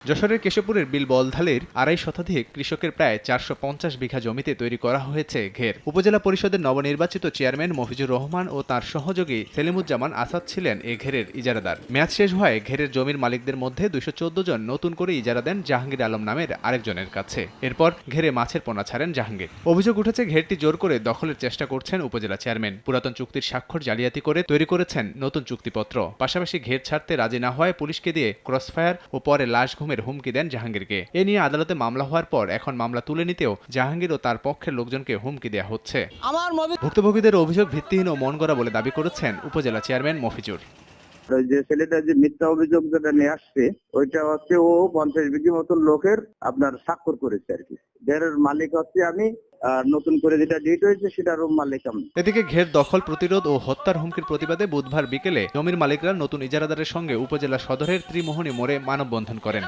যশোরের কেশবপুরের বিলবলধালির ২৫০ শতাধিক কৃষকের প্রায় ৪৫০ বিঘা জমিতে তৈরি করা হয়েছে ঘের। উপজেলা পরিষদের নবনির্বাচিত চেয়ারম্যান মফিজুর রহমান ও তার সহযোগী সেলিমুজ্জামান আসাদ ছিলেন এ ঘেরের ইজারাদার। মেয়াদ শেষ হওয়ায় ঘেরের জমির মালিকদের মধ্যে ২১৪ জন নতুন করে ইজারা দেন জাহাঙ্গীর আলম নামের আরেকজনের কাছে। এরপর ঘেরে মাছের পোনা ছাড়েন জাহাঙ্গীর। অভিযোগ উঠেছে ঘেরটি জোর করে দখলের চেষ্টা করছেন উপজেলা চেয়ারম্যান। পুরাতন চুক্তির স্বাক্ষর জালিয়াতি করে তৈরি করেছেন নতুন চুক্তিপত্র। পাশাপাশি ঘের ছাড়তে রাজি না হওয়ায় পুলিশকে দিয়ে ক্রসফায়ার ও পরে লাশ ঘুমের হুমকি দেন জাহাঙ্গীরকে। এ নিয়ে আদালতে মামলা হওয়ার পর এখন মামলা তুলে নিতেও জাহাঙ্গীর ও তার পক্ষের লোকজনকে হুমকি দেওয়া হচ্ছে। ভুক্তভোগীদের অভিযোগ ভিত্তিহীন ও মনগড়া বলে দাবি করেছেন উপজেলা চেয়ারম্যান মফিজুর। যে ছেলেটা যে মিথ্যা অভিযোগ যেটা নিয়ে আসছে ওইটা হচ্ছে ও 50 বিঘি মতো লোকের আপনার স্বাক্ষর করেছে আর কি। ঘেরের মালিক হচ্ছে আমি, আর নতুন করে যেটা ডিট হয়েছে সেটারও মালিক আমি। এদিকে ঘের দখল প্রতিরোধ ও হত্যার হুমকির প্রতিবাদে বুধবার বিকেলে জমির মালিকরা নতুন ইজারাদারের সঙ্গে উপজেলা সদরের ত্রিমোহনী মোড়ে মানববন্ধন করেন।